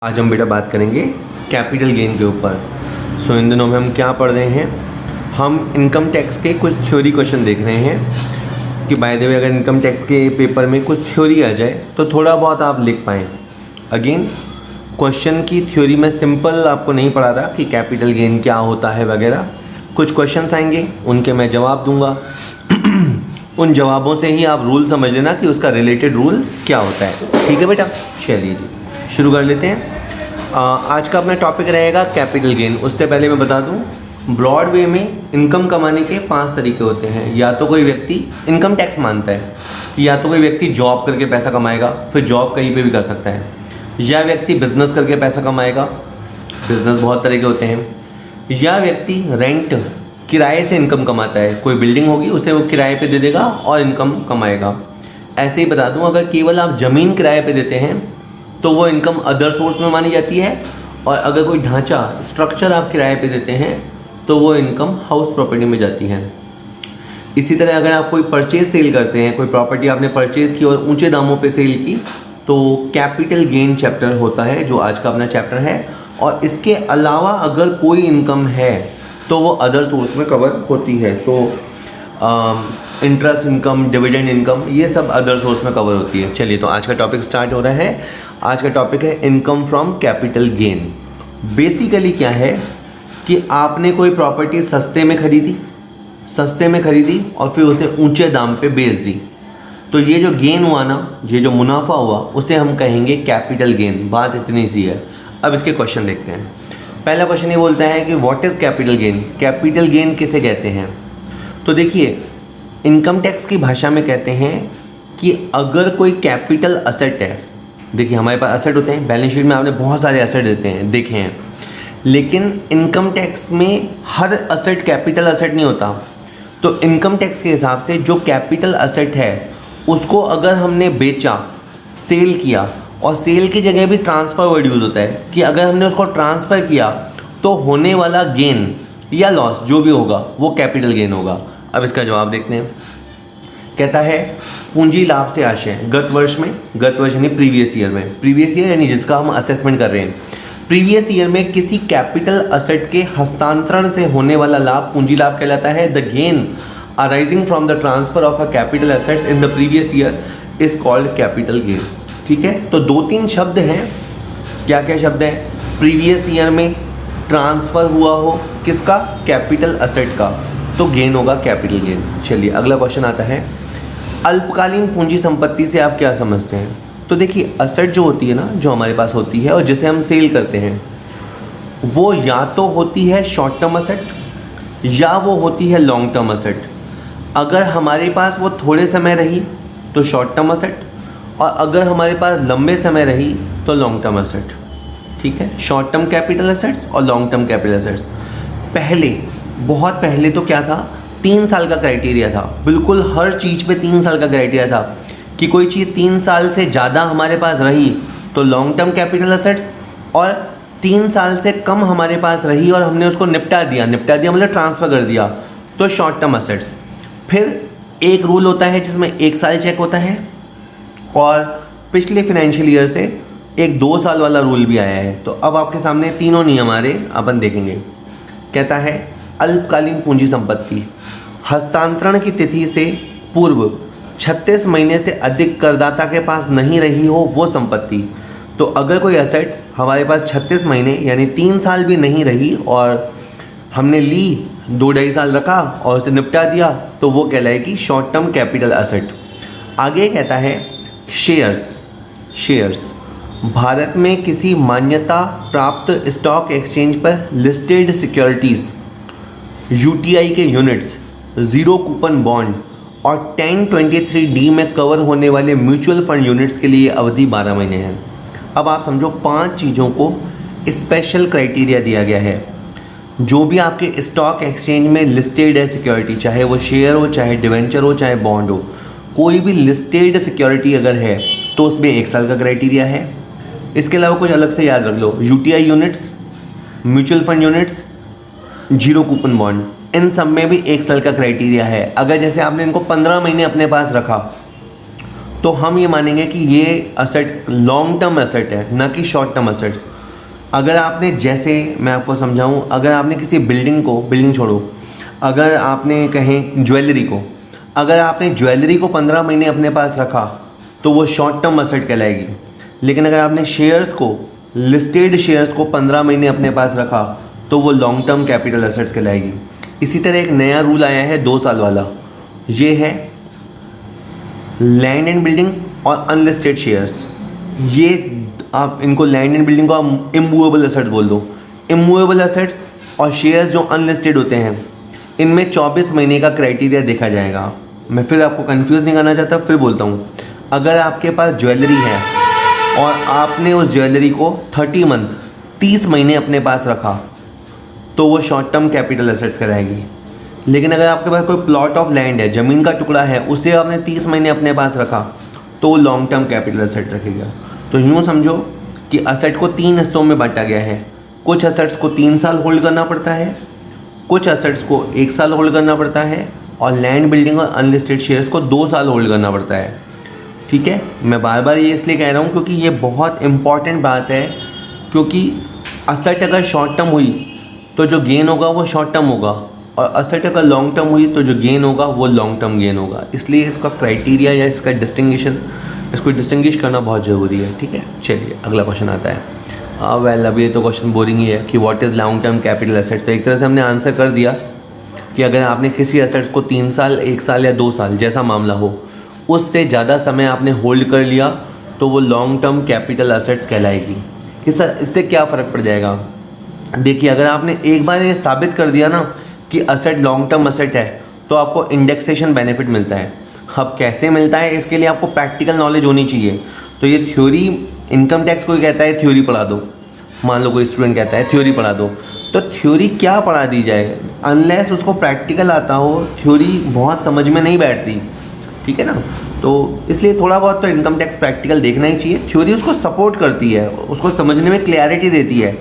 आज हम बेटा बात करेंगे कैपिटल गेन के ऊपर। सो इन दिनों में हम क्या पढ़ रहे हैं, हम इनकम टैक्स के कुछ थ्योरी क्वेश्चन देख रहे हैं कि बाय द वे अगर इनकम टैक्स के पेपर में कुछ थ्योरी आ जाए तो थोड़ा बहुत आप लिख पाएँ। अगेन क्वेश्चन की थ्योरी में सिंपल आपको नहीं पढ़ा रहा कि कैपिटल गेन क्या होता है वगैरह। कुछ क्वेश्चंस आएंगे, उनके मैं जवाब दूंगा उन जवाबों से ही आप रूल समझ लेना कि उसका रिलेटेड रूल क्या होता है। ठीक है बेटा, चलिए जी शुरू कर लेते हैं। आज का अपना टॉपिक रहेगा कैपिटल गेन। उससे पहले मैं बता दूं, ब्रॉड वे में इनकम कमाने के 5 तरीके होते हैं। या तो कोई व्यक्ति इनकम टैक्स मानता है, या तो कोई व्यक्ति जॉब करके पैसा कमाएगा, फिर जॉब कहीं पे भी कर सकता है, या व्यक्ति बिजनेस करके पैसा कमाएगा, बिजनेस बहुत तरह के होते हैं, या व्यक्ति रेंट किराए से इनकम कमाता है, कोई बिल्डिंग होगी उसे वो किराए पे दे देगा और इनकम कमाएगा। ऐसे ही बता दूं, अगर केवल आप ज़मीन किराए पे देते हैं तो वो इनकम अदर सोर्स में मानी जाती है, और अगर कोई ढांचा स्ट्रक्चर आप किराए पे देते हैं तो वो इनकम हाउस प्रॉपर्टी में जाती है। इसी तरह अगर आप कोई परचेज सेल करते हैं, कोई प्रॉपर्टी आपने परचेज़ की और ऊँचे दामों पर सेल की, तो कैपिटल गेन चैप्टर होता है जो आज का अपना चैप्टर है। और इसके अलावा अगर कोई इनकम है तो वो अदर सोर्स में कवर होती है। तो इंटरेस्ट इनकम, डिविडेंड इनकम, ये सब अदर सोर्स में कवर होती है। चलिए तो आज का टॉपिक स्टार्ट हो रहा है। आज का टॉपिक है income from capital gain. Basically क्या है कि आपने कोई प्रॉपर्टी सस्ते में खरीदी और फिर उसे ऊंचे दाम पे बेच दी, तो ये जो गेन हुआ ना, ये जो मुनाफा हुआ, उसे हम कहेंगे कैपिटल गेन। बात इतनी सी है। अब इसके क्वेश्चन देखते हैं। पहला क्वेश्चन ये बोलता है कि what is capital gain. Capital gain किसे कहते हैं? तो देखिए, इनकम टैक्स की भाषा में कहते हैं कि अगर कोई कैपिटल असेट है, देखिए हमारे पास असेट होते हैं, बैलेंस शीट में आपने बहुत सारे असेट देखे हैं, लेकिन इनकम टैक्स में हर असेट कैपिटल असेट नहीं होता। तो इनकम टैक्स के हिसाब से जो कैपिटल असेट है उसको अगर हमने बेचा, सेल किया, और सेल की जगह भी ट्रांसफ़र वर्ड यूज़ होता है कि अगर हमने उसको ट्रांसफ़र किया तो होने वाला गेन या लॉस जो भी होगा वो कैपिटल गेन होगा। अब इसका जवाब देखते हैं। कहता है पूंजी लाभ से आशय गत वर्ष यानी प्रीवियस ईयर यानी जिसका हम असेसमेंट कर रहे हैं, प्रीवियस ईयर में किसी कैपिटल असेट के हस्तांतरण से होने वाला लाभ पूंजी लाभ कहलाता है। The gain arising from the transfer of a capital assets in the previous year is called capital gain. ठीक है, तो 2-3 शब्द हैं। क्या क्या शब्द हैं? प्रीवियस ईयर में ट्रांसफ़र हुआ हो किसका? कैपिटल असेट का, तो गेन होगा कैपिटल गेन। चलिए अगला क्वेश्चन आता है, अल्पकालीन पूंजी संपत्ति से आप क्या समझते हैं? तो देखिए, असेट जो होती है ना, जो हमारे पास होती है और जिसे हम सेल करते हैं, वो या तो होती है शॉर्ट टर्म असेट या वो होती है लॉन्ग टर्म असेट। अगर हमारे पास वो थोड़े समय रही तो शॉर्ट टर्म असेट, और अगर हमारे पास लंबे समय रही तो लॉन्ग टर्म असेट। ठीक है, शॉर्ट टर्म कैपिटल असेट्स और लॉन्ग टर्म कैपिटल असेट्स। बहुत पहले तो क्या था, 3 साल का क्राइटेरिया था। बिल्कुल हर चीज़ पे 3 साल का क्राइटेरिया था कि कोई चीज़ 3 साल से ज़्यादा हमारे पास रही तो लॉन्ग टर्म कैपिटल असेट्स, और 3 साल से कम हमारे पास रही और हमने उसको निपटा दिया मतलब ट्रांसफ़र कर दिया, तो शॉर्ट टर्म असेट्स। फिर एक रूल होता है जिसमें 1 साल चेक होता है, और पिछले फाइनेंशियल ईयर से एक 2 साल वाला रूल भी आया है। तो अब आपके सामने तीनों नियम आ रहे अपन देखेंगे। कहता है अल्पकालीन पूंजी संपत्ति हस्तांतरण की तिथि से पूर्व 36 महीने से अधिक करदाता के पास नहीं रही हो वो संपत्ति। तो अगर कोई एसेट हमारे पास 36 महीने यानी 3 साल भी नहीं रही और हमने ली, 2-2.5 साल रखा और उसे निपटा दिया, तो वो कहलाएगी शॉर्ट टर्म कैपिटल असेट। आगे कहता है शेयर्स भारत में किसी मान्यता प्राप्त स्टॉक एक्सचेंज पर लिस्टेड सिक्योरिटीज़, यूटीआई के यूनिट्स, ज़ीरो कूपन बॉन्ड और 1023D में कवर होने वाले म्यूचुअल फंड यूनिट्स के लिए अवधि 12 महीने है। अब आप समझो, 5 चीज़ों को स्पेशल क्राइटेरिया दिया गया है। जो भी आपके स्टॉक एक्सचेंज में लिस्टेड है सिक्योरिटी, चाहे वो शेयर हो, चाहे डिवेंचर हो, चाहे बॉन्ड हो, कोई भी लिस्टेड सिक्योरिटी अगर है तो उसमें 1 साल का क्राइटेरिया है। इसके अलावा कुछ अलग से याद रख लो, UTI units, mutual fund units, zero coupon bond, इन सब में भी 1 साल का क्राइटेरिया है। अगर जैसे आपने इनको 15 महीने अपने पास रखा तो हम ये मानेंगे कि ये असेट लॉन्ग टर्म असेट है, ना कि शॉर्ट टर्म असेट्स। अगर आपने, जैसे मैं आपको समझाऊं, अगर आपने किसी बिल्डिंग छोड़ो, अगर आपने कहें अगर आपने ज्वेलरी को 15 महीने अपने पास रखा तो वो शॉर्ट टर्म असेट कहलाएगी। लेकिन अगर आपने लिस्टेड शेयर्स को 15 महीने अपने पास रखा तो वो लॉन्ग टर्म कैपिटल असेट्स कहलाएगी। इसी तरह एक नया रूल आया है 2 साल वाला, ये है लैंड एंड बिल्डिंग और अनलिस्टेड शेयर्स। ये आप इनको, लैंड एंड बिल्डिंग को आप इमूवेबल असेट्स बोल दो। इमूवेबल असेट्स और शेयर्स जो अनलिस्टेड होते हैं, इनमें 24 महीने का क्राइटेरिया देखा जाएगा। मैं फिर आपको कंफ्यूज नहीं करना चाहता, फिर बोलता हूँ। अगर आपके पास ज्वेलरी है और आपने उस ज्वेलरी को 30 महीने अपने पास रखा तो वो शॉर्ट टर्म कैपिटल असेट्स कहलाएगी। लेकिन अगर आपके पास कोई प्लॉट ऑफ लैंड है, ज़मीन का टुकड़ा है, उसे आपने 30 महीने अपने पास रखा तो वो लॉन्ग टर्म कैपिटल असेट रखेगा। तो यूँ समझो कि असेट को 3 हिस्सों में बांटा गया है। कुछ असेट्स को 3 साल होल्ड करना पड़ता है, कुछ असेट्स को 1 साल होल्ड करना पड़ता है, और लैंड, बिल्डिंग और अनलिस्टेड शेयर्स को 2 साल होल्ड करना पड़ता है। ठीक है, मैं बार बार ये इसलिए कह रहा हूँ क्योंकि ये बहुत इम्पॉर्टेंट बात है। क्योंकि असेट अगर शॉर्ट टर्म हुई तो जो गेन होगा वो शॉर्ट टर्म होगा, और असेट अगर लॉन्ग टर्म हुई तो जो गेन होगा वो लॉन्ग टर्म गेन होगा। इसलिए इसका क्राइटेरिया या इसका इसको डिस्टिंग्विश करना बहुत ज़रूरी है। ठीक है, चलिए अगला क्वेश्चन आता है। वेल, अब ये तो क्वेश्चन बोरिंग ही है कि what is long term capital assets. तो एक तरह से हमने आंसर कर दिया कि अगर आपने किसी असेट्स को 3 साल, 1 साल या 2 साल, जैसा मामला हो, उससे ज़्यादा समय आपने होल्ड कर लिया तो वो लॉन्ग टर्म कैपिटल असेट्स कहलाएगी। कि सर इससे क्या फ़र्क पड़ जाएगा? देखिए, अगर आपने एक बार ये साबित कर दिया ना कि असेट लॉन्ग टर्म असेट है तो आपको इंडेक्सेशन बेनिफिट मिलता है। अब कैसे मिलता है, इसके लिए आपको प्रैक्टिकल नॉलेज होनी चाहिए। तो ये थ्योरी, इनकम टैक्स कोई कहता है थ्योरी पढ़ा दो, मान लो कोई स्टूडेंट कहता है थ्योरी पढ़ा दो, तो थ्योरी क्या पढ़ा दी जाए, अनलेस उसको प्रैक्टिकल आता हो, थ्योरी बहुत समझ में नहीं बैठती। ठीक है ना, तो इसलिए थोड़ा बहुत तो इनकम टैक्स प्रैक्टिकल देखना ही चाहिए। थ्योरी उसको सपोर्ट करती है, उसको समझने में क्लैरिटी देती है,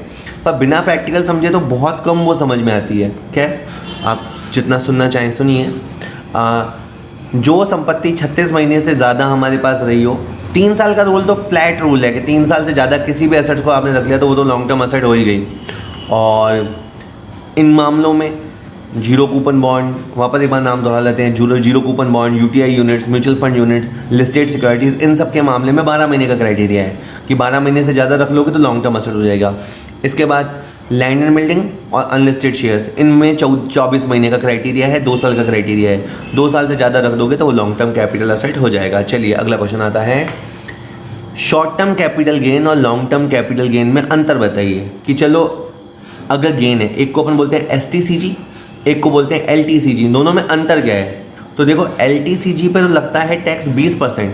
पर बिना प्रैक्टिकल समझे तो बहुत कम वो समझ में आती है। क्या, आप जितना सुनना चाहें सुनिए। जो संपत्ति 36 महीने से ज़्यादा हमारे पास रही हो, 3 साल का रूल तो फ्लैट रूल है कि 3 साल से ज़्यादा किसी भी एसेट्स को आपने रख लिया तो वो तो लॉन्ग टर्म एसेट हो ही गई। और इन मामलों में जीरो कूपन बॉन्ड, वापस एक बार नाम दोहरा लेते हैं, zero coupon bond, UTI units, mutual fund units, listed securities, इन सब के मामले में 12 महीने का क्राइटेरिया है कि 12 महीने से ज़्यादा रख लोगे तो लॉन्ग टर्म एसेट हो जाएगा। इसके बाद लैंड एंड बिल्डिंग और अनलिस्टेड शेयर्स, इनमें 24 महीने का क्राइटेरिया है, 2 साल का क्राइटेरिया है। 2 साल से ज़्यादा रख दोगे तो वो लॉन्ग टर्म कैपिटल एसेट हो जाएगा। चलिए अगला क्वेश्चन आता है, शॉर्ट टर्म कैपिटल गेन और लॉन्ग टर्म कैपिटल गेन में अंतर बताइए। कि चलो अगर गेन है, एक को अपन बोलते हैं STCG, एक को बोलते हैं LTCG, दोनों में अंतर क्या है? तो देखो LTCG पर लगता है टैक्स 20%,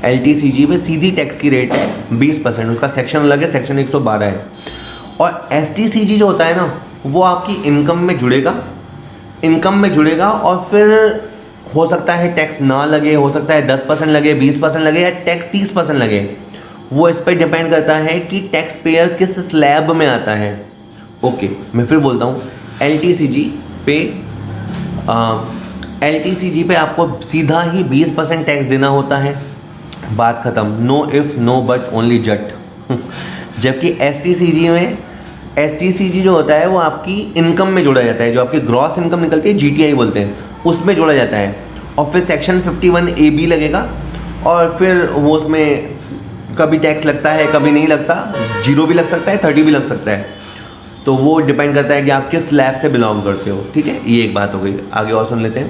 LTCG पे सीधी टैक्स की रेट है 20%, उसका सेक्शन अलग है, सेक्शन 112 है। और STCG जो होता है ना, वो आपकी इनकम में जुड़ेगा और फिर हो सकता है टैक्स ना लगे, हो सकता है 10% लगे, 20% लगे या टैक्स 30% लगे। वो इस पर डिपेंड करता है कि टैक्स पेयर किस स्लैब में आता है। ओके, मैं फिर बोलता हूँ, LTCG पे आपको सीधा ही 20% टैक्स देना होता है, बात ख़त्म, no if no but only जट। जबकि STCG जो होता है वो आपकी इनकम में जोड़ा जाता है, जो आपकी ग्रॉस इनकम निकलती है, GTI बोलते हैं, उसमें जोड़ा जाता है। और फिर सेक्शन 51AB लगेगा और फिर वो उसमें कभी टैक्स लगता है, कभी नहीं लगता, 0 भी लग सकता है, 30 भी लग सकता है। तो वो डिपेंड करता है कि आप किस स्लैब से बिलोंग करते हो। ठीक है, ये एक बात हो गई। आगे और सुन लेते हैं।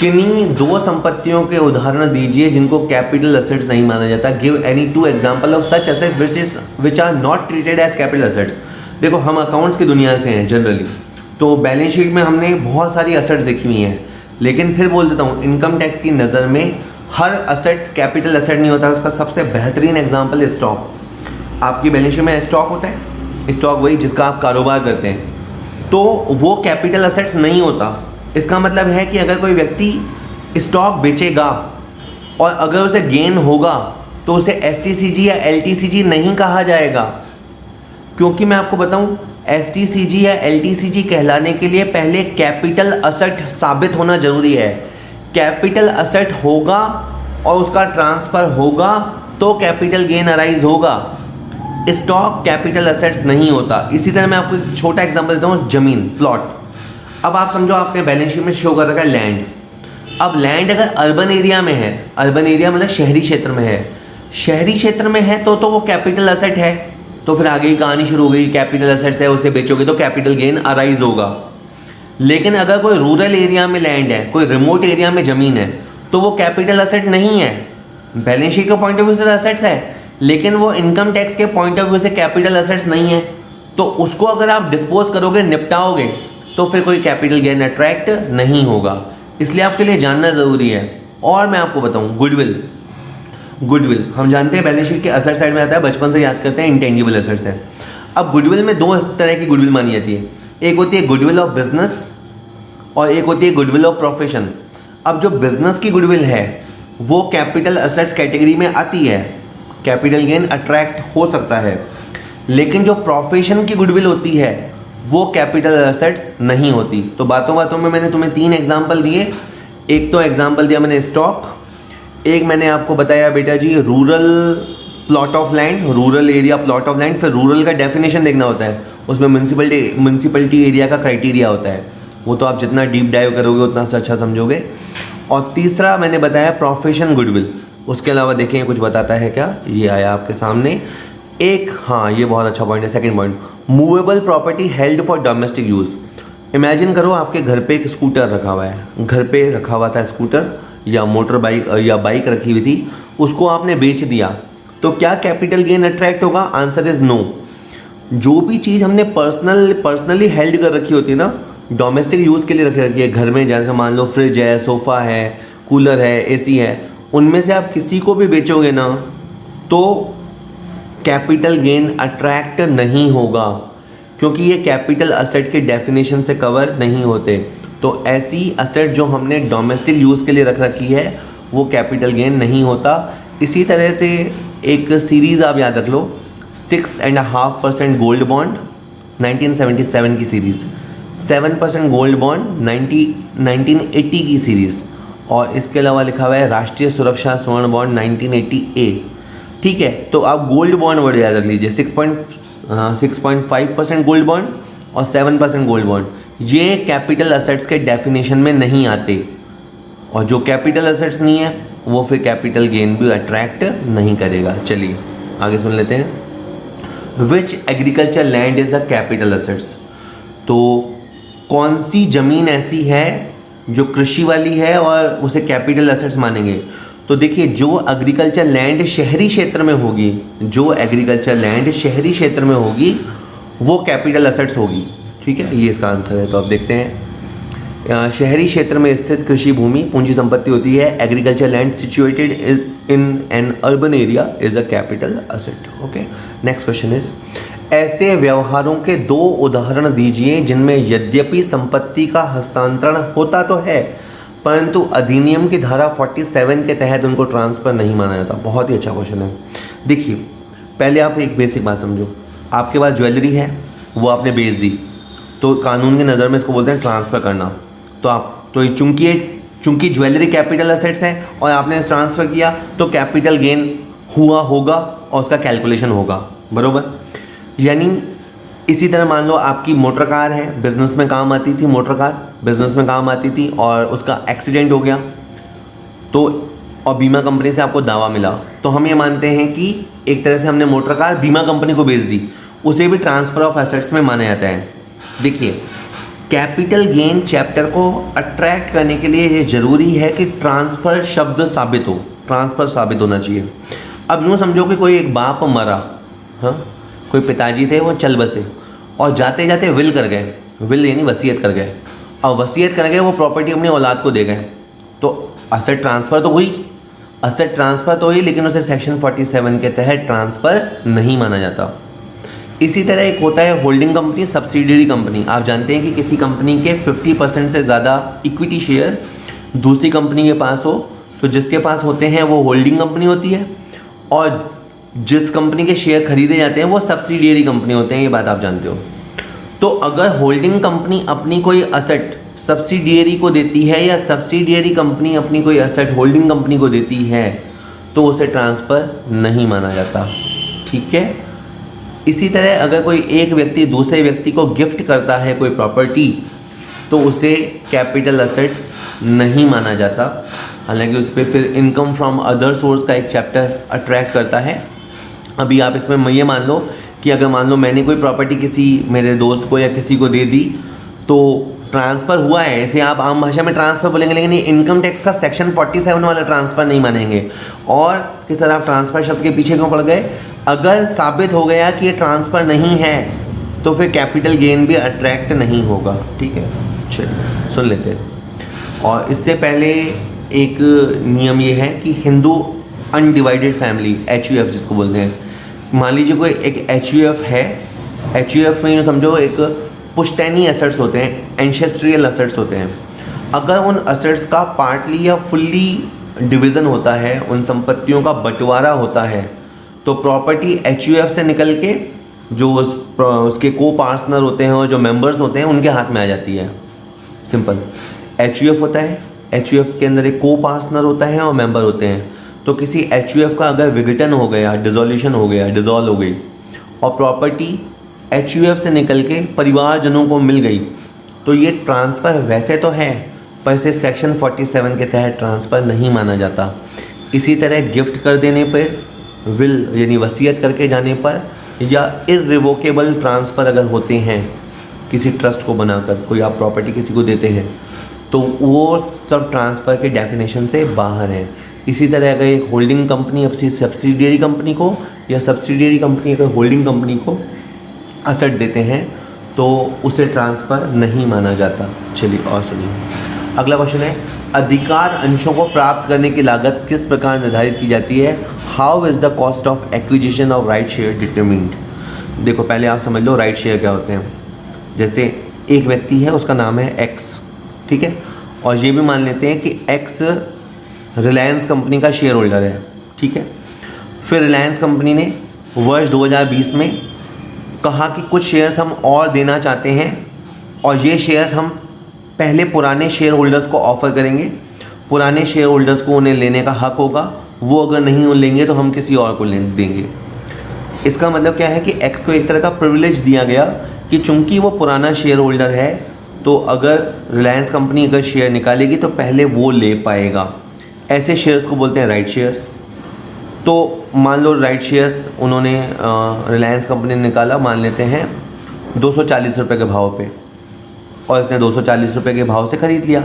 किन्हीं 2 संपत्तियों के उदाहरण दीजिए जिनको कैपिटल असेट्स नहीं माना जाता। Give any 2 example of such assets which are not treated as capital assets. देखो, हम अकाउंट्स की दुनिया से हैं जनरली, तो बैलेंस शीट में हमने बहुत सारी असेट्स देखी हुई हैं, लेकिन फिर बोल देता हूँ, इनकम टैक्स की नज़र में हर असेट्स कैपिटल असेट नहीं होता। उसका सबसे बेहतरीन एग्जाम्पल है स्टॉक। आपकी बैलेंस शीट में स्टॉक होता है, स्टॉक वही जिसका आप कारोबार करते हैं, तो वो कैपिटल असेट्स नहीं होता। इसका मतलब है कि अगर कोई व्यक्ति स्टॉक बेचेगा और अगर उसे गेन होगा तो उसे STCG या LTCG नहीं कहा जाएगा। क्योंकि मैं आपको बताऊं, STCG या LTCG कहलाने के लिए पहले कैपिटल असेट साबित होना ज़रूरी है। कैपिटल असेट होगा और उसका ट्रांसफ़र होगा तो कैपिटल गेन अराइज होगा। स्टॉक कैपिटल असेट्स नहीं होता। इसी तरह मैं आपको एक छोटा एग्जांपल देता हूँ, जमीन, प्लॉट। अब आप समझो आपने बैलेंस शीट में शो कर रखा है लैंड। अब लैंड अगर अर्बन एरिया में है, अर्बन एरिया मतलब शहरी क्षेत्र में है, शहरी क्षेत्र में है तो वो कैपिटल असेट है। तो फिर आगे की कहानी शुरू हो गई, कैपिटल असेट्स है, उसे बेचोगे तो कैपिटल गेन अराइज होगा। लेकिन अगर कोई रूरल एरिया में लैंड है, कोई रिमोट एरिया में ज़मीन है, तो वो कैपिटल असेट नहीं है। बैलेंस शीट के पॉइंट ऑफ व्यू से असेट्स है, लेकिन वो इनकम टैक्स के पॉइंट ऑफ व्यू से कैपिटल असेट्स नहीं है। तो उसको अगर आप डिस्पोज करोगे, निपटाओगे, तो फिर कोई कैपिटल गेन अट्रैक्ट नहीं होगा। इसलिए आपके लिए जानना ज़रूरी है। और मैं आपको बताऊँ, गुडविल, गुडविल हम जानते हैं बैलेंस शीट के असेट साइड में आता है, बचपन से याद करते हैं, इंटेंजिबल असेट्स है। अब गुडविल में दो तरह की गुडविल मानी जाती है, एक होती है गुडविल ऑफ बिजनेस और एक होती है गुडविल ऑफ प्रोफेशन। अब जो बिजनेस की गुडविल है वो कैपिटल असेट्स कैटेगरी में आती है, कैपिटल गेन अट्रैक्ट हो सकता है। लेकिन जो प्रोफेशन की गुडविल होती है वो कैपिटल असेट्स नहीं होती। तो बातों बातों में मैंने तुम्हें 3 एग्जाम्पल दिए। एक तो एग्जाम्पल दिया मैंने स्टॉक, एक मैंने आपको बताया बेटा जी rural plot of land, rural area plot of land. फिर रूरल का डेफिनेशन देखना होता है, उसमें म्यूनसिपलिटी एरिया का क्राइटेरिया होता है, वो तो आप जितना डीप डाइव करोगे उतना से अच्छा समझोगे। और तीसरा मैंने बताया प्रोफेशन गुडविल। उसके अलावा देखें कुछ बताता है क्या, ये आया आपके सामने एक, हाँ ये बहुत अच्छा पॉइंट है, second point, movable property held for domestic use. Imagine करो आपके घर पे एक स्कूटर रखा हुआ है, घर पे रखा हुआ था स्कूटर या मोटर बाइक या बाइक रखी हुई थी, उसको आपने बेच दिया, तो क्या कैपिटल गेन अट्रैक्ट होगा? Answer is no. जो भी चीज़ हमने पर्सनली हेल्ड कर रखी होती है ना, डोमेस्टिक यूज़ के लिए रखी है घर में, जैसे मान लो फ्रिज है, सोफ़ा है, कूलर है, एसी है, उनमें से आप किसी को भी बेचोगे ना तो कैपिटल गेन अट्रैक्ट नहीं होगा, क्योंकि ये कैपिटल असेट के डेफिनेशन से कवर नहीं होते। तो ऐसी असेट जो हमने डोमेस्टिक यूज़ के लिए रख रखी है वो कैपिटल गेन नहीं होता। इसी तरह से एक सीरीज़ आप याद रख लो, 6.5% गोल्ड बॉन्ड 1977 की सीरीज़, 7% गोल्ड बॉन्ड 1980 की सीरीज़, और इसके अलावा लिखा हुआ है राष्ट्रीय सुरक्षा स्वर्ण बॉन्ड 1980A। ठीक है, तो आप गोल्ड बॉन्ड वर्ड याद रख लीजिए, 6.5% गोल्ड बॉन्ड और 7% गोल्ड बॉन्ड, ये कैपिटल असेट्स के डेफिनेशन में नहीं आते। और जो कैपिटल असेट्स नहीं है वो फिर कैपिटल गेन भी अट्रैक्ट नहीं करेगा। चलिए आगे सुन लेते हैं। Which agriculture land is a capital assets. तो कौन सी ज़मीन ऐसी है जो कृषि वाली है और उसे कैपिटल असेट्स मानेंगे? तो देखिए, जो एग्रीकल्चर लैंड शहरी क्षेत्र में होगी, जो एग्रीकल्चर लैंड शहरी क्षेत्र में होगी वो कैपिटल असेट्स होगी। ठीक है, ये इसका आंसर है। तो अब देखते हैं, शहरी क्षेत्र में स्थित कृषि भूमि पूंजी संपत्ति होती है। Agriculture land situated in an urban area is a capital asset. Okay, next question is, ऐसे व्यवहारों के 2 उदाहरण दीजिए जिनमें यद्यपि संपत्ति का हस्तांतरण होता तो है परंतु अधिनियम की धारा 47 के तहत उनको ट्रांसफ़र नहीं माना जाता। बहुत ही अच्छा क्वेश्चन है। देखिए, पहले आप एक बेसिक बात समझो, आपके पास ज्वेलरी है, वो आपने बेच दी, तो कानून की नज़र में इसको बोलते हैं ट्रांसफ़र करना। तो आप तो चूंकि ज्वेलरी कैपिटल असेट्स है और आपने ट्रांसफ़र किया तो कैपिटल गेन हुआ होगा और उसका कैलकुलेशन होगा, बरोबर। यानी इसी तरह मान लो आपकी मोटर कार है, बिज़नेस में काम आती थी, मोटर कार बिज़नेस में काम आती थी और उसका एक्सीडेंट हो गया तो, और बीमा कंपनी से आपको दावा मिला, तो हम ये मानते हैं कि एक तरह से हमने मोटर कार बीमा कंपनी को बेच दी, उसे भी ट्रांसफ़र ऑफ एसेट्स में माना जाता है। देखिए, कैपिटल गेन चैप्टर को अट्रैक्ट करने के लिए ये ज़रूरी है कि ट्रांसफ़र शब्द साबित हो, ट्रांसफ़र साबित होना चाहिए। अब यूँ समझो कि कोई एक बाप मरा, हाँ, कोई पिताजी थे वो चल बसे और जाते जाते विल कर गए, विल यानी वसीयत कर गए, और वसीयत कर गए वो प्रॉपर्टी अपनी औलाद को दे गए, तो असेट ट्रांसफ़र तो हुई, असेट ट्रांसफ़र तो हुई, लेकिन उसे सेक्शन 47 के तहत ट्रांसफ़र नहीं माना जाता। इसी तरह एक होता है होल्डिंग कंपनी, सब्सिडियरी कंपनी। आप जानते हैं कि किसी कंपनी के 50% से ज़्यादा इक्विटी शेयर दूसरी कंपनी के पास हो तो जिसके पास होते हैं वो होल्डिंग कंपनी होती है, और जिस कंपनी के शेयर खरीदे जाते हैं वो सब्सिडियरी कंपनी होते हैं, ये बात आप जानते हो। तो अगर होल्डिंग कंपनी अपनी कोई असेट सब्सिडियरी को देती है या सब्सिडियरी कंपनी अपनी कोई असेट होल्डिंग कंपनी को देती है तो उसे ट्रांसफ़र नहीं माना जाता। ठीक है, इसी तरह अगर कोई एक व्यक्ति दूसरे व्यक्ति को गिफ्ट करता है कोई प्रॉपर्टी, तो उसे कैपिटल असेट्स नहीं माना जाता। हालांकि उस पर फिर इनकम फ्रॉम अदर सोर्स का एक चैप्टर अट्रैक्ट करता है। अभी आप इसमें ये मान लो कि अगर मान लो मैंने कोई प्रॉपर्टी किसी मेरे दोस्त को या किसी को दे दी, तो ट्रांसफ़र हुआ है, ऐसे आप आम भाषा में ट्रांसफ़र बोलेंगे, लेकिन ये इनकम टैक्स का सेक्शन 47 वाला ट्रांसफ़र नहीं मानेंगे। और कि सर आप ट्रांसफ़र शब्द के पीछे क्यों पड़ गए? अगर साबित हो गया कि ये ट्रांसफ़र नहीं है तो फिर कैपिटल गेन भी अट्रैक्ट नहीं होगा। ठीक है, चलिए सुन लेते हैं। और इससे पहले एक नियम ये है कि हिंदू अनडिवाइडेड फैमिली, HUF जिसको बोलते हैं, मान लीजिए कोई एक HUF है, HUF में यूँ समझो एक पुश्तैनी एसेट्स होते हैं, एंसेस्ट्रियल एसेट्स होते हैं। अगर उन एसेट्स का पार्टली या फुल्ली डिवीज़न होता है, उन संपत्तियों का बंटवारा होता है, तो प्रॉपर्टी HUF से निकल के जो उसके को पार्टनर होते हैं और जो मेंबर्स होते हैं उनके हाथ में आ जाती है। सिंपल, HUF होता है, HUF के अंदर एक को पार्टनर होता है और मेंबर होते हैं। तो किसी HUF का अगर विघटन हो गया, डिसोल्यूशन हो गया, डिसॉल्व हो गई और प्रॉपर्टी HUF से निकल के परिवारजनों को मिल गई, तो ये ट्रांसफ़र वैसे तो है पर इसे सेक्शन 47 के तहत ट्रांसफ़र नहीं माना जाता। इसी तरह गिफ्ट कर देने पर, विल यानी वसीयत करके जाने पर, या इररिवोकेबल ट्रांसफ़र अगर होते हैं किसी ट्रस्ट को बनाकर, कोई आप प्रॉपर्टी किसी को देते हैं, तो वो सब ट्रांसफ़र के डेफिनेशन से बाहर है। इसी तरह अगर एक होल्डिंग कंपनी अपनी सब्सिडियरी कंपनी को या सब्सिडियरी कंपनी अगर होल्डिंग कंपनी को असेट देते हैं तो उसे ट्रांसफ़र नहीं माना जाता। चलिए और सुनिए, अगला क्वेश्चन है, अधिकार अंशों को प्राप्त करने की लागत किस प्रकार निर्धारित की जाती है? How is the cost of acquisition of right share determined? देखो पहले आप समझ लो राइट शेयर क्या होते हैं। जैसे एक व्यक्ति है, उसका नाम है X, ठीक है, और ये भी मान लेते हैं कि X रिलायंस कंपनी का शेयर होल्डर है, ठीक है। फिर रिलायंस कंपनी ने वर्ष 2020 में कहा कि कुछ शेयर्स हम और देना चाहते हैं और ये शेयर्स हम पहले पुराने शेयर होल्डर्स को ऑफ़र करेंगे। पुराने शेयर होल्डर्स को उन्हें लेने का हक होगा, वो अगर नहीं लेंगे तो हम किसी और को देंगे। इसका मतलब क्या है कि X को एक तरह का प्रिविलेज दिया गया कि चूंकि वो पुराना शेयर होल्डर है, तो अगर रिलायंस कंपनी अगर शेयर निकालेगी तो पहले वो ले पाएगा। ऐसे शेयर्स को बोलते हैं राइट शेयर्स। तो मान लो राइट शेयर्स उन्होंने रिलायंस कंपनी ने निकाला, मान लेते हैं 240 रुपये के भाव पे, और इसने 240 रुपये के भाव से ख़रीद लिया,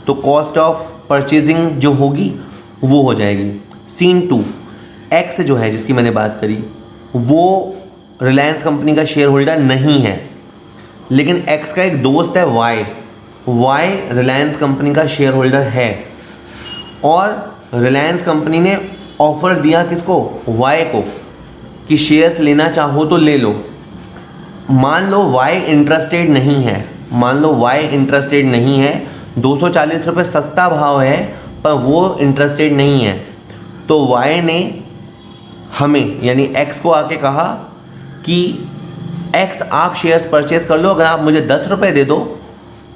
तो कॉस्ट ऑफ परचेजिंग जो होगी वो हो जाएगी। सीन 2, X जो है जिसकी मैंने बात करी, वो रिलायंस कंपनी का शेयर होल्डर नहीं है, लेकिन X का एक दोस्त है Y रिलायंस कंपनी का शेयर होल्डर है, और रिलायंस कंपनी ने ऑफ़र दिया किसको? Y को, कि शेयर्स लेना चाहो तो ले लो। मान लो Y इंटरेस्टेड नहीं है, 240 रुपये सस्ता भाव है पर वो इंटरेस्टेड नहीं है, तो Y ने हमें यानी X को आके कहा कि X आप शेयर्स परचेज कर लो, अगर आप मुझे 10 रुपये दे दो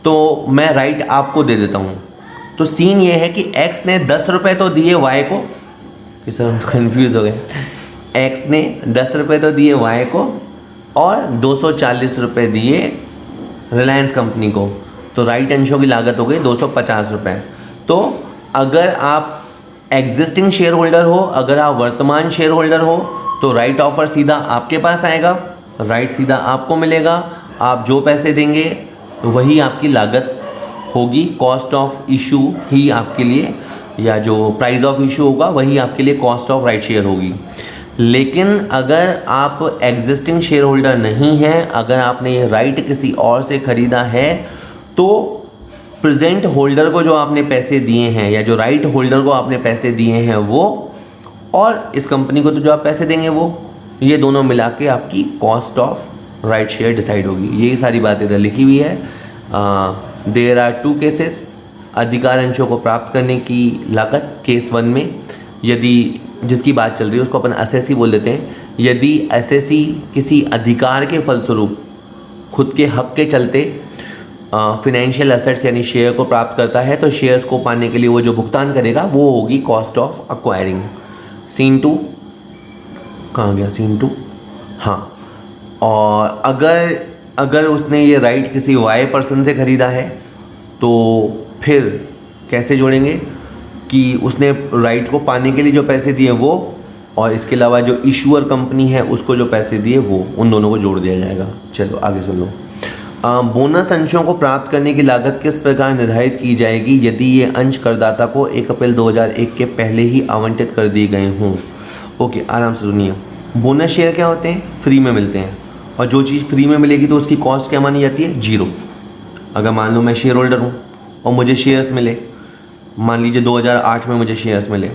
तो मैं राइट आपको दे देता हूँ। तो सीन ये है कि X ने 10 रुपये तो दिए Y को, कि सर हम तो कन्फ्यूज़ हो गए। X ने 10 रुपये तो दिए Y को और 240 रुपये दिए रिलायंस कंपनी को, तो राइट अंशों की लागत हो गई 250 रुपये। तो अगर आप एग्जिस्टिंग शेयर होल्डर हो, अगर आप वर्तमान शेयर होल्डर हो, तो राइट ऑफर सीधा आपके पास आएगा, राइट सीधा आपको मिलेगा। आप जो पैसे देंगे वही आपकी लागत होगी, कॉस्ट ऑफ इशू ही आपके लिए, या जो प्राइस ऑफ इशू होगा वही आपके लिए कॉस्ट ऑफ राइट शेयर होगी। लेकिन अगर आप एग्जिस्टिंग शेयर होल्डर नहीं हैं, अगर आपने ये राइट किसी और से ख़रीदा है, तो प्रेजेंट होल्डर को जो आपने पैसे दिए हैं या जो राइट होल्डर को आपने पैसे दिए हैं वो, और इस कंपनी को तो जो आप पैसे देंगे वो, ये दोनों मिला के आपकी cost of right share decide होगी। यही सारी बातें इधर लिखी हुई है। देयर आर 2 केसेस अधिकार अंशों को प्राप्त करने की लागत। केस 1 में यदि जिसकी बात चल रही है उसको अपन असेसी बोल देते हैं। यदि असेसी किसी अधिकार के फलस्वरूप खुद के हक के चलते फिनेंशियल एसेट्स यानी शेयर को प्राप्त करता है, तो शेयर्स को पाने के लिए वो जो भुगतान करेगा वो होगी कॉस्ट ऑफ अक्वायरिंग। सीन 2 कहाँ गया? सीन 2, हाँ, और अगर उसने ये राइट किसी वाई पर्सन से ख़रीदा है तो फिर कैसे जोड़ेंगे कि उसने राइट को पाने के लिए जो पैसे दिए वो, और इसके अलावा जो इशूअर कंपनी है उसको जो पैसे दिए वो, उन दोनों को जोड़ दिया जाएगा। चलो आगे सुन लो। बोनस अंशों को प्राप्त करने की लागत किस प्रकार निर्धारित की जाएगी यदि ये अंश करदाता को 1 अप्रैल 2001 के पहले ही आवंटित कर दिए गए हों। ओके, आराम से सुनिए। बोनस शेयर क्या होते हैं? फ्री में मिलते हैं, और जो चीज़ फ्री में मिलेगी तो उसकी कॉस्ट क्या मानी जाती है? 0। अगर मान लो मैं शेयर होल्डर हूँ और मुझे शेयर्स मिले, मान लीजिए 2008 में मुझे शेयर्स मिले,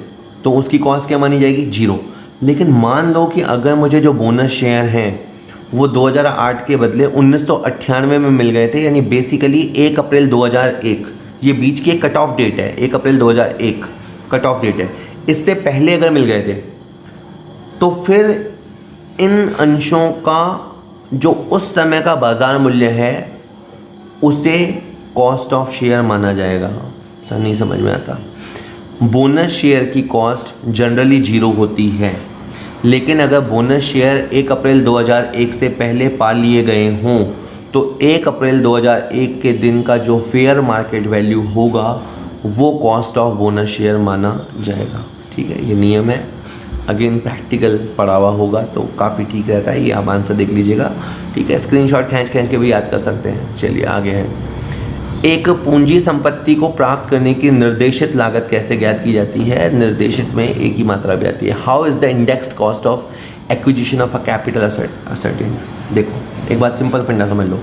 तो उसकी कॉस्ट क्या मानी जाएगी? 0। लेकिन मान लो कि अगर मुझे जो बोनस शेयर हैं वो 2008 के बदले 1998 में मिल गए थे, यानी बेसिकली 1 अप्रैल 2001, ये बीच की एक कट ऑफ डेट है, 1 अप्रैल 2001 कट ऑफ डेट है, इससे पहले अगर मिल गए थे तो फिर इन अंशों का जो उस समय का बाज़ार मूल्य है उसे कॉस्ट ऑफ शेयर माना जाएगा। सर नहीं समझ में आता। बोनस शेयर की कॉस्ट जनरली 0 होती है, लेकिन अगर बोनस शेयर 1 अप्रैल 2001 से पहले पा लिए गए हों तो 1 अप्रैल 2001 के दिन का जो फेयर मार्केट वैल्यू होगा वो कॉस्ट ऑफ बोनस शेयर माना जाएगा। ठीक है, ये नियम है। अगेन प्रैक्टिकल पढ़ा हुआ होगा तो काफ़ी ठीक रहता है। ये आप आंसर देख लीजिएगा। ठीक है, स्क्रीनशॉट खींच के भी याद कर सकते हैं। चलिए आगे है। एक पूंजी संपत्ति को प्राप्त करने की निर्देशित लागत कैसे ज्ञात की जाती है? निर्देशित में एक ही मात्रा भी आती है। How is the indexed cost of acquisition of a capital asset? देखो एक बात सिंपल फंडा समझ लो।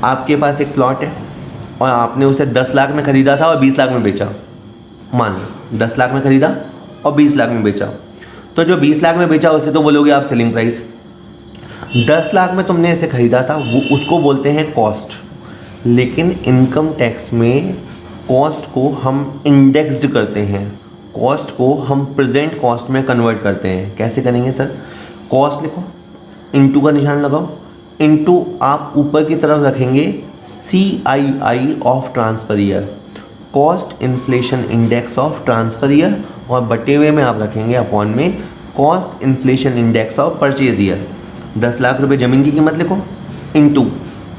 आपके पास एक प्लॉट है और आपने उसे 10 लाख में ख़रीदा था और 20 लाख में बेचा। मान लो 10 लाख में ख़रीदा और 20 लाख में बेचा, तो जो 20 लाख में बेचा उसे तो बोलोगे आप सेलिंग प्राइस। 10 लाख में तुमने इसे ख़रीदा था वो उसको बोलते हैं कॉस्ट। लेकिन इनकम टैक्स में कॉस्ट को हम इंडेक्स्ड करते हैं, कॉस्ट को हम प्रेजेंट कॉस्ट में कन्वर्ट करते हैं। कैसे करेंगे सर? कॉस्ट लिखो, इनटू का निशान लगाओ, इनटू आप ऊपर की तरफ रखेंगे CII of transfer year, cost inflation index of transfer year, और बटे हुए में आप रखेंगे अपॉन में cost inflation index of purchase year. 10 lakh रुपए ज़मीन की कीमत लिखो, इनटू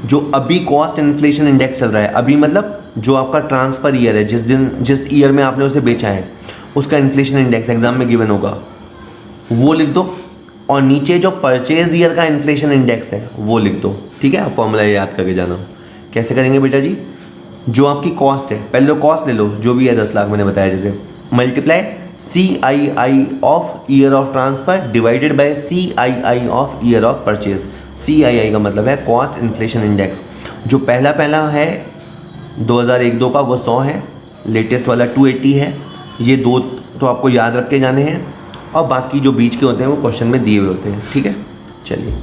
जो अभी कॉस्ट इन्फ्लेशन इंडेक्स चल रहा है, अभी मतलब जो आपका ट्रांसफ़र ईयर है, जिस ईयर में आपने उसे बेचा है उसका इन्फ्लेशन इंडेक्स एग्जाम में गिवन होगा, वो लिख दो, और नीचे जो परचेज ईयर का इन्फ्लेशन इंडेक्स है वो लिख दो। ठीक है, आप फॉर्मूला याद करके जाना। कैसे करेंगे बेटा जी? जो आपकी कॉस्ट है, पहले कॉस्ट ले लो जो भी है 10 लाख मैंने बताया, जैसे multiply CII of year of transfer divided by CII of year of purchase. CII का मतलब है कॉस्ट इन्फ्लेशन इंडेक्स। जो पहला है 2001-2 का वो 100 है, लेटेस्ट वाला 280 है। ये दो तो आपको याद रख के जाने हैं, और बाकी जो बीच के होते हैं वो क्वेश्चन में दिए हुए होते हैं। ठीक है, चलिए।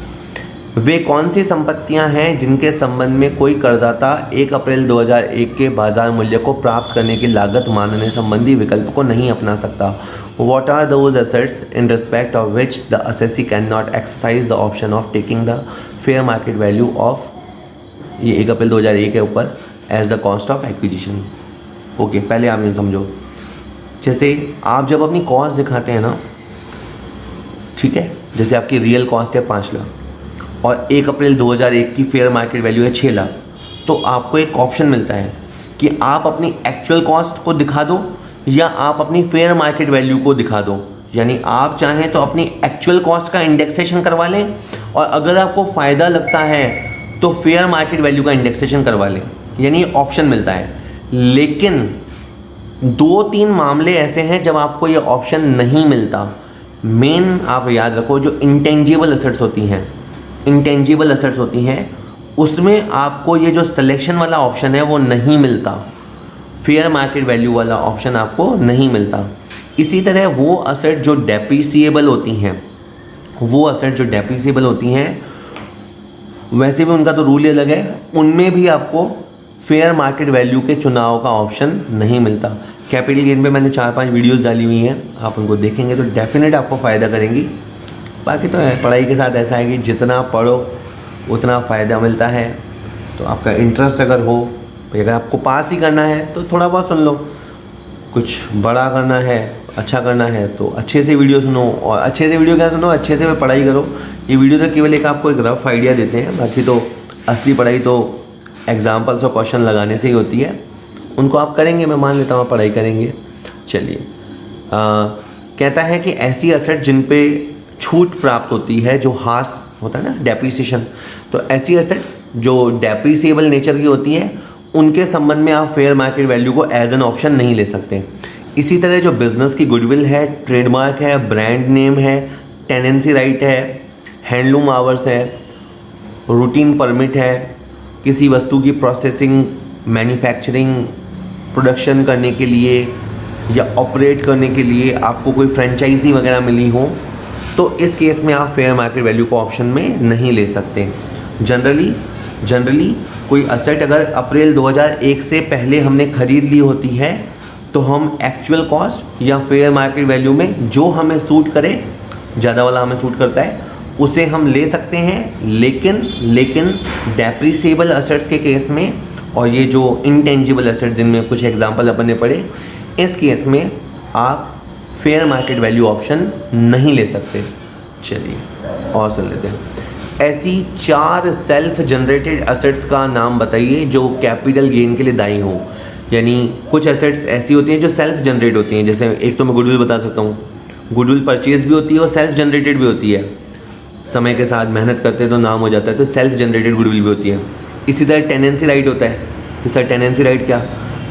वे कौन सी संपत्तियां हैं जिनके संबंध में कोई करदाता 1 अप्रैल 2001 के बाजार मूल्य को प्राप्त करने की लागत मानने संबंधी विकल्प को नहीं अपना सकता? What are those assets in respect of which the assessee cannot exercise the option of taking the fair market value of, ये 1 अप्रैल 2001 के ऊपर, as the cost of acquisition? Okay, पहले आप ये समझो। जैसे आप जब अपनी कॉस्ट दिखाते हैं ना, ठीक है, जैसे आपकी रियल कॉस्ट है 5 लाख और 1 अप्रैल 2001 की फेयर मार्केट वैल्यू है 6 लाख, तो आपको एक ऑप्शन मिलता है कि आप अपनी एक्चुअल कॉस्ट को दिखा दो या आप अपनी फेयर मार्केट वैल्यू को दिखा दो। यानी आप चाहें तो अपनी एक्चुअल कॉस्ट का इंडेक्सेशन करवा लें, और अगर आपको फ़ायदा लगता है तो फेयर मार्केट वैल्यू का इंडेक्सेशन करवा लें, यानी ऑप्शन मिलता है। लेकिन 2-3 मामले ऐसे हैं जब आपको ये ऑप्शन नहीं मिलता। मेन आप याद रखो, जो इंटेंजिबल एसेट्स होती हैं उसमें आपको ये जो सिलेक्शन वाला ऑप्शन है वो नहीं मिलता, फेयर मार्केट वैल्यू वाला ऑप्शन आपको नहीं मिलता। इसी तरह वो असेट जो डेप्रिसिएबल होती हैं वैसे भी उनका तो रूल ही अलग है, उनमें भी आपको फेयर मार्केट वैल्यू के चुनाव का ऑप्शन नहीं मिलता। कैपिटल गेन पे मैंने 4-5 वीडियोस डाली हुई हैं, आप उनको देखेंगे तो डेफिनेट आपको फ़ायदा करेंगी। बाकी तो पढ़ाई के साथ ऐसा है कि जितना पढ़ो उतना फ़ायदा मिलता है। तो आपका इंटरेस्ट अगर हो, अगर आपको पास ही करना है तो थोड़ा बहुत सुन लो, कुछ बड़ा करना है, अच्छा करना है तो अच्छे से वीडियो सुनो। और अच्छे से वीडियो क्या सुनो, अच्छे से पढ़ाई करो। ये वीडियो तो केवल एक आपको एक रफ आइडिया देते हैं, बाकी तो असली पढ़ाई तो एग्जाम्पल्स और क्वेश्चन लगाने से ही होती है। उनको आप करेंगे, मैं मान लेता हूँ आप पढ़ाई करेंगे। चलिए, कहता है कि ऐसी असेट जिन पे छूट प्राप्त होती है, जो हास होता है ना, डेप्रिसिएशन, तो ऐसी असेट्स जो डेप्रिसिएबल नेचर की होती हैं उनके संबंध में आप फेयर मार्केट वैल्यू को एज एन ऑप्शन नहीं ले सकते। इसी तरह जो बिजनेस की गुडविल है, ट्रेडमार्क है, ब्रांड नेम है, टेनेंसी राइट है, हैंडलूम आवर्स है, रूटीन परमिट है, किसी वस्तु की प्रोसेसिंग, मैन्युफैक्चरिंग, प्रोडक्शन करने के लिए या ऑपरेट करने के लिए आपको कोई फ्रेंचाइजी वगैरह मिली हो, तो इस केस में आप फेयर मार्केट वैल्यू को ऑप्शन में नहीं ले सकते। जनरली कोई असेट अगर अप्रैल 2001 से पहले हमने ख़रीद ली होती है तो हम एक्चुअल कॉस्ट या फेयर मार्केट वैल्यू में जो हमें सूट करे, ज़्यादा वाला हमें सूट करता है, उसे हम ले सकते हैं। लेकिन डेप्रिसिएबल असेट्स के केस में और ये जो इंटेंजिबल असेट्स जिनमें कुछ एग्जांपल अपन ने पढ़े, इस केस में आप फेयर मार्केट वैल्यू ऑप्शन नहीं ले सकते। चलिए और सुन लेते हैं। ऐसी 4 सेल्फ जनरेटेड असेट्स का नाम बताइए जो कैपिटल गेन के लिए दायी हो। यानी कुछ एसेट्स ऐसी होती हैं जो सेल्फ जनरेट होती हैं, जैसे एक तो मैं गुडविल बता सकता हूँ, गुडविल परचेज भी होती है और सेल्फ जनरेटेड भी होती है। समय के साथ मेहनत करते हैं तो नाम हो जाता है, तो सेल्फ जनरेटेड गुडविल भी होती है। इसी तरह टेनेंसी राइट होता है कि सर टेनेंसी राइट क्या,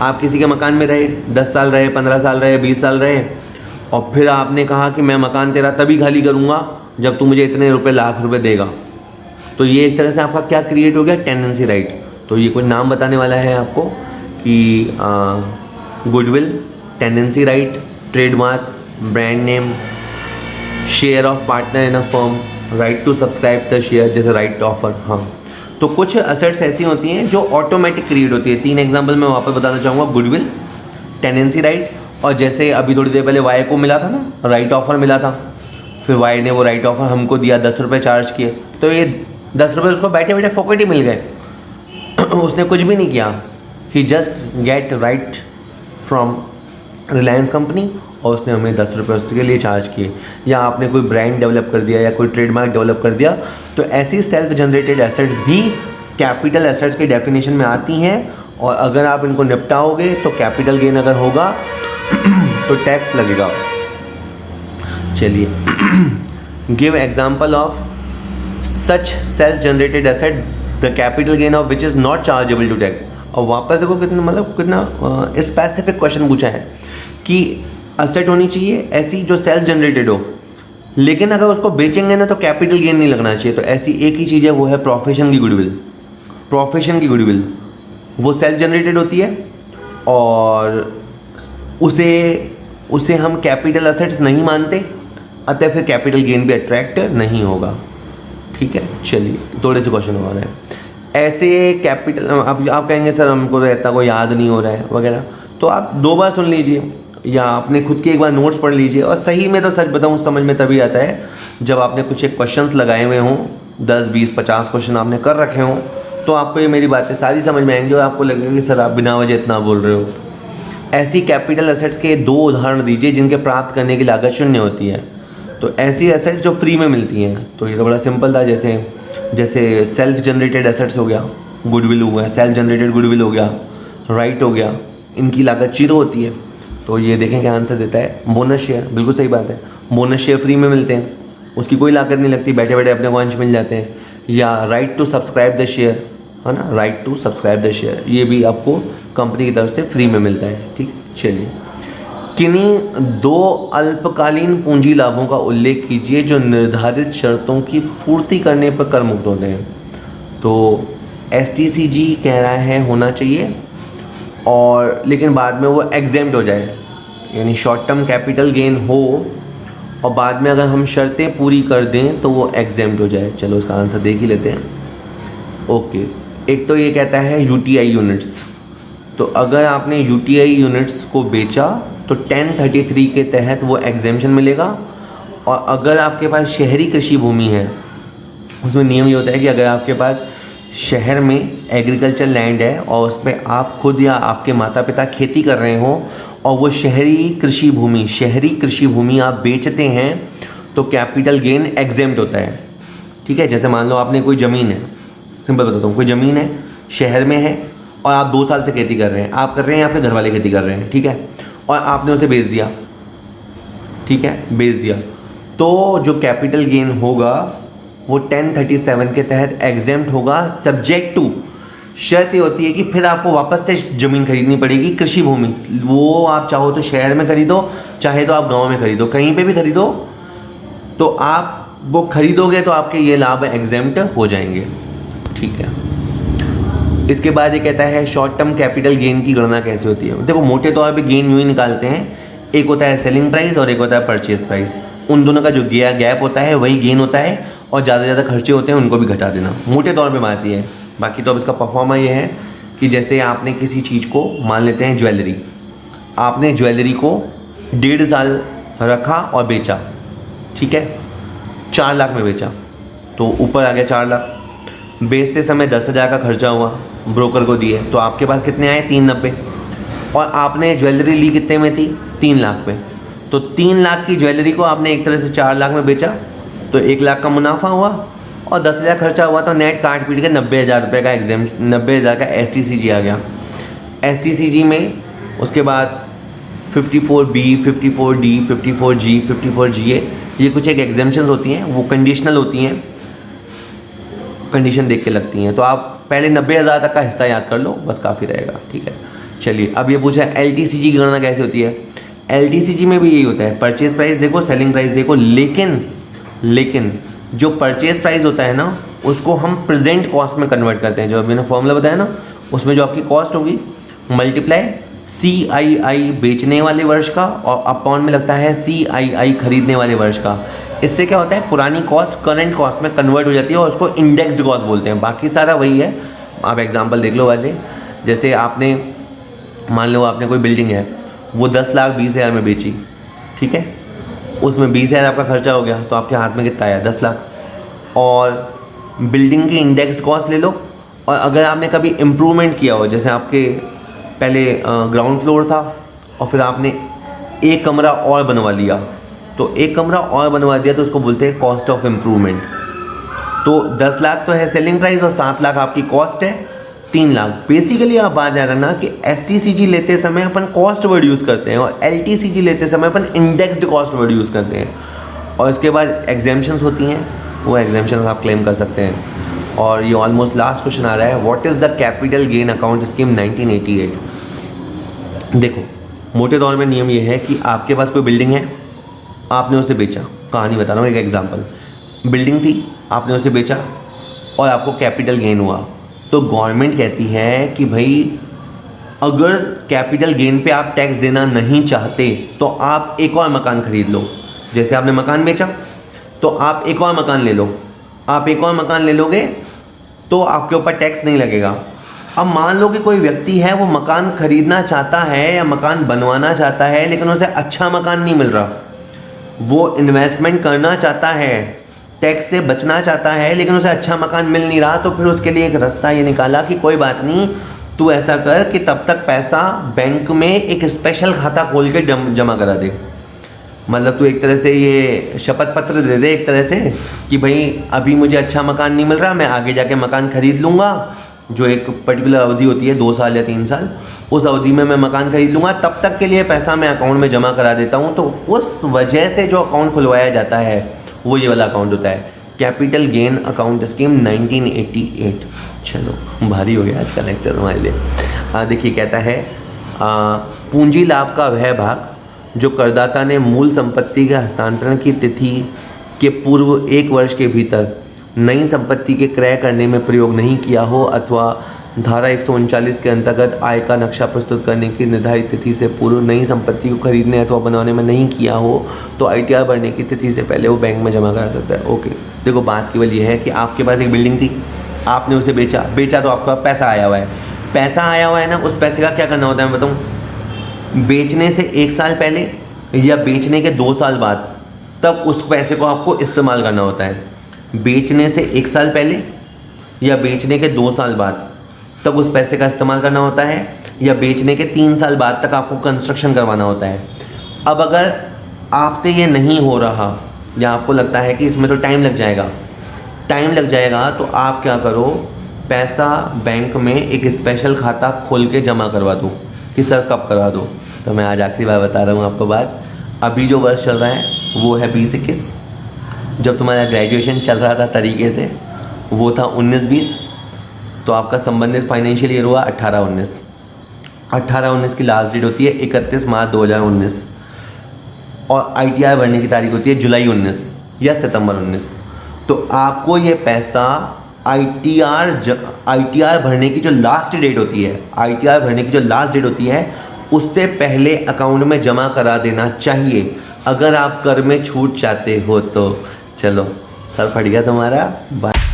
आप किसी के मकान में रहे, 10 साल रहे, 15 साल रहे, 20 साल रहे, और फिर आपने कहा कि मैं मकान तेरा तभी खाली करूँगा जब तू मुझे इतने लाख रुपए देगा, तो ये एक तरह से आपका क्या क्रिएट हो गया, टेनेंसी राइट। तो ये कुछ नाम बताने वाला है आपको कि goodwill, tenancy right, trademark, brand name, share of partner in a firm, right to subscribe the share, जैसे राइट ऑफर। हाँ, तो कुछ असेट्स ऐसी होती हैं जो ऑटोमेटिक क्रिएट होती है। 3 एग्जांपल मैं वापस बताना चाहूँगा, गुडविल, टेनेंसी राइट, और जैसे अभी थोड़ी देर पहले वाई को मिला था ना, राइट ऑफर मिला था, फिर वाई ने वो राइट ऑफर हमको दिया, 10 रुपये चार्ज किए, तो ये 10 रुपये उसको बैठे बैठे फोकट ही मिल गए। उसने कुछ भी नहीं किया, he just get right from Reliance company, और उसने हमें 10 रुपये उसके लिए चार्ज किए। या आपने कोई ब्रांड डेवलप कर दिया या कोई ट्रेडमार्क डेवलप कर दिया, तो ऐसी सेल्फ जनरेटेड एसेट्स भी कैपिटल एसेट्स के डेफिनेशन में आती हैं, और अगर आप इनको निपटाओगे तो कैपिटल गेन अगर होगा तो टैक्स लगेगा। चलिए, give example of such self generated asset the capital gain of which is not chargeable to tax. और वापस देखो कितना स्पेसिफिक क्वेश्चन पूछा है कि असेट होनी चाहिए ऐसी जो सेल्फ जनरेटेड हो, लेकिन अगर उसको बेचेंगे ना तो कैपिटल गेन नहीं लगना चाहिए। तो ऐसी एक ही चीज़ है, वो है प्रोफेशन की गुडविल। प्रोफेशन की गुडविल वो सेल्फ जनरेटेड होती है और उसे हम कैपिटल असेट्स नहीं मानते, अतः फिर कैपिटल गेन भी अट्रैक्ट नहीं होगा। ठीक है, चलिए थोड़े से क्वेश्चन हो रहे हैं ऐसे कैपिटल। अब आप कहेंगे सर हमको तो इतना कोई याद नहीं हो रहा है वगैरह, तो आप 2 बार सुन लीजिए या आपने खुद के एक बार नोट्स पढ़ लीजिए। और सही में तो सच बताऊँ समझ में तभी आता है जब आपने कुछ एक क्वेश्चंस लगाए हुए हों, 10, 20, 50 क्वेश्चन आपने कर रखे हों, तो आपको ये मेरी बातें सारी समझ में आएंगी और आपको लगेगा कि सर आप बिना वजह इतना बोल रहे हो। ऐसी कैपिटल एसेट्स के 2 उदाहरण दीजिए जिनके प्राप्त करने की लागत 0 होती है। तो ऐसी एसेट्स जो फ्री में मिलती हैं, तो ये तो बड़ा सिंपल था, जैसे सेल्फ जनरेटेड एसेट्स हो गया, गुडविल हो गया, सेल्फ जनरेटेड गुडविल हो गया, राइट हो गया, इनकी लागत 0 होती है। तो ये देखें क्या आंसर देता है, बोनस शेयर। बिल्कुल सही बात है, बोनस शेयर फ्री में मिलते हैं, उसकी कोई लागत नहीं लगती, बैठे बैठे अपने को अंश मिल जाते हैं। या right to subscribe the share, है ना, right to subscribe the share, ये भी आपको कंपनी की तरफ से फ्री में मिलता है। ठीक, चलिए, किन्हीं 2 अल्पकालीन पूंजी लाभों का उल्लेख कीजिए जो निर्धारित शर्तों की पूर्ति करने पर कर मुक्त होते हैं। तो STCG कह रहा है होना चाहिए, और लेकिन बाद में वो एग्जेम्प्ट हो जाए, यानी शॉर्ट टर्म कैपिटल गेन हो और बाद में अगर हम शर्तें पूरी कर दें तो वो एग्जेम्प्ट हो जाए। चलो उसका आंसर देख ही लेते हैं। ओके, एक तो ये कहता है UTI यूनिट्स, तो अगर आपने UTI यूनिट्स को बेचा तो 1033 के तहत वो एग्जेम्पशन मिलेगा। और अगर आपके पास शहरी कृषि भूमि है, उसमें नियम ये होता है कि अगर आपके पास शहर में एग्रीकल्चर लैंड है और उस पर आप खुद या आपके माता पिता खेती कर रहे हो और वो शहरी कृषि भूमि आप बेचते हैं तो कैपिटल गेन एग्जेम्प्ट होता है। ठीक है, जैसे मान लो आपने कोई ज़मीन है, सिंपल बताता हूँ, कोई ज़मीन है शहर में है और आप 2 साल से खेती कर रहे हैं, आप कर रहे हैं, आपके घर वाले खेती कर रहे हैं, ठीक है, और आपने उसे बेच दिया, ठीक है, बेच दिया, तो जो कैपिटल गेन होगा वो 1037 के तहत एग्जेम्प्ट होगा, सब्जेक्ट टू, शर्त ये होती है कि फिर आपको वापस से ज़मीन खरीदनी पड़ेगी, कृषि भूमि, वो आप चाहो तो शहर में खरीदो, चाहे तो आप गांव में खरीदो, कहीं पे भी खरीदो, तो आप वो खरीदोगे तो आपके ये लाभ एग्जेम्प्ट हो जाएंगे। ठीक है, इसके बाद ये कहता है शॉर्ट टर्म कैपिटल गेन की गणना कैसे होती है। देखो मोटे तौर पे गेन यूँ ही निकालते हैं, एक होता है सेलिंग प्राइस और एक होता है परचेज प्राइस, उन दोनों का जो गैप होता है वही गेन होता है, और ज़्यादा से ज़्यादा खर्चे होते हैं उनको भी घटा देना, मोटे तौर पे बात ये है। बाकी तो अब इसका परफॉर्मा ये है कि जैसे आपने किसी चीज़ को, मान लेते हैं ज्वेलरी, आपने ज्वेलरी को 1.5 साल रखा और बेचा, ठीक है, 4 लाख में बेचा, तो ऊपर आ गया 4 लाख, बेचते समय 10,000 का खर्चा हुआ, ब्रोकर को दिए, तो आपके पास कितने आए 390, और आपने ज्वेलरी ली कितने में थी 3 लाख में, तो 3 लाख की ज्वेलरी को आपने एक तरह से 4 लाख में बेचा, तो 1 लाख का मुनाफा हुआ और 10,000 खर्चा हुआ, तो नेट काट पीट के 90,000 रुपये का 90,000 का STCG आ गया। STCG में उसके बाद 54B, 54D, 54G, 54GA, ये कुछ एक एग्जेम्पशंस होती हैं, वो कंडीशनल होती हैं, कंडीशन देख के लगती हैं, तो आप पहले 90,000 तक का हिस्सा याद कर लो, बस काफ़ी रहेगा। ठीक है, चलिए अब ये पूछा है LTCG की गणना कैसे होती है। LTCG में भी यही होता है, परचेज प्राइस देखो, सेलिंग प्राइस देखो, लेकिन जो परचेज प्राइस होता है ना उसको हम प्रेजेंट कॉस्ट में कन्वर्ट करते हैं, जो मैंने फॉर्मूला बताया ना, उसमें जो आपकी कॉस्ट होगी मल्टीप्लाई CII बेचने वाले वर्ष का और अपॉन में लगता है CII खरीदने वाले वर्ष का। इससे क्या होता है, पुरानी कॉस्ट करंट कॉस्ट में कन्वर्ट हो जाती है और उसको इंडेक्स्ड कॉस्ट बोलते हैं। बाकी सारा वही है, आप एग्जांपल देख लो वाले, जैसे आपने मान लो आपने कोई बिल्डिंग है वो 10,20,000 में बेची, ठीक है, उसमें 20,000 आपका खर्चा हो गया, तो आपके हाथ में कितना आया 10 लाख, और बिल्डिंग की इंडेक्स्ड कॉस्ट ले लो, और अगर आपने कभी इम्प्रूवमेंट किया हो, जैसे आपके पहले ग्राउंड फ्लोर था और फिर आपने एक कमरा और बनवा लिया, तो एक कमरा और बनवा दिया तो उसको बोलते हैं कॉस्ट ऑफ इम्प्रूवमेंट। तो 10 लाख तो है सेलिंग प्राइस और 7 लाख आपकी कॉस्ट है, 3 लाख। बेसिकली आप बात याद रखना कि STCG लेते समय अपन कॉस्ट वर्ड यूज़ करते हैं और LTCG लेते समय अपन इंडेक्स्ड कॉस्ट वर्ड यूज़ करते हैं, और इसके बाद एग्जेम्पशंस होती हैं, वो एग्जेम्पशंस आप क्लेम कर सकते हैं। और ये ऑलमोस्ट लास्ट क्वेश्चन आ रहा है, what is the capital gain account scheme 1988। देखो मोटे तौर में नियम ये है कि आपके पास कोई बिल्डिंग है, आपने उसे बेचा, कहानी बता रहा हूँ, एक एग्जांपल, बिल्डिंग थी, आपने उसे बेचा और आपको कैपिटल गेन हुआ, तो गवर्नमेंट कहती है कि भाई अगर कैपिटल गेन पे आप टैक्स देना नहीं चाहते तो आप एक और मकान खरीद लो। जैसे आपने मकान बेचा तो आप एक और मकान ले लो, आप एक और मकान ले लोगे तो आपके ऊपर टैक्स नहीं लगेगा। अब मान लो कि कोई व्यक्ति है वो मकान खरीदना चाहता है या मकान बनवाना चाहता है, लेकिन उसे अच्छा मकान नहीं मिल रहा, वो इन्वेस्टमेंट करना चाहता है, टैक्स से बचना चाहता है, लेकिन उसे अच्छा मकान मिल नहीं रहा, तो फिर उसके लिए एक रास्ता ये निकाला कि कोई बात नहीं, तू ऐसा कर कि तब तक पैसा बैंक में एक स्पेशल खाता खोल के जमा करा दे। मतलब तू एक तरह से ये शपथ पत्र दे दे एक तरह से कि भाई अभी मुझे अच्छा मकान नहीं मिल रहा, मैं आगे जाके मकान खरीद लूँगा, जो एक पर्टिकुलर अवधि होती है 2 साल या 3 साल, उस अवधि में मैं मकान खरीद लूँगा, तब तक के लिए पैसा मैं अकाउंट में जमा करा देता हूँ। तो उस वजह से जो अकाउंट खुलवाया जाता है वो ये वाला अकाउंट होता है, कैपिटल गेन अकाउंट स्कीम 1988। चलो भारी हो गया आज का लेक्चर हमारे लिए। देखिए कहता है पूंजी लाभ का वह भाग जो करदाता ने मूल संपत्ति के हस्तांतरण की तिथि के पूर्व 1 वर्ष के भीतर नई संपत्ति के क्रय करने में प्रयोग नहीं किया हो, अथवा धारा 139 के अंतर्गत आय का नक्शा प्रस्तुत करने की निर्धारित तिथि से पूर्व नई संपत्ति को खरीदने अथवा बनवाने में नहीं किया हो, तो ITR भरने की तिथि से पहले वो बैंक में जमा करा सकता है। ओके, देखो बात केवल ये है कि आपके पास एक बिल्डिंग थी, आपने उसे बेचा तो आपका पैसा आया हुआ है, पैसा आया हुआ है ना, उस पैसे का क्या करना होता है मैं बताऊँ, बेचने से 1 साल पहले या बेचने के 2 साल बाद तक उस पैसे को आपको इस्तेमाल करना होता है। बेचने से 1 साल पहले या बेचने के 2 साल बाद तक उस पैसे का इस्तेमाल करना होता है, या बेचने के 3 साल बाद तक आपको कंस्ट्रक्शन करवाना होता है। अब अगर आपसे ये नहीं हो रहा या आपको लगता है कि इसमें तो टाइम लग जाएगा, तो आप क्या करो, पैसा बैंक में एक स्पेशल खाता खोल के जमा करवा दो कि सर कब करवा दो। तो मैं आज आखिरी बार बता रहा हूँ आपको बात, अभी जो वर्ष चल रहा है वो है 20-21, जब तुम्हारा ग्रेजुएशन चल रहा था तरीके से वो था 19-20, तो आपका संबंधित फाइनेंशियल ईयर हुआ 18-19। 18-19 की लास्ट डेट होती है 31 मार्च 2019 और ITR भरने की तारीख होती है जुलाई 19 या सितंबर 19। तो आपको ये पैसा ITR भरने की जो लास्ट डेट होती है उससे पहले अकाउंट में जमा करा देना चाहिए अगर आप कर में छूट चाहते हो तो। चलो सर फट गया तुम्हारा, बाय।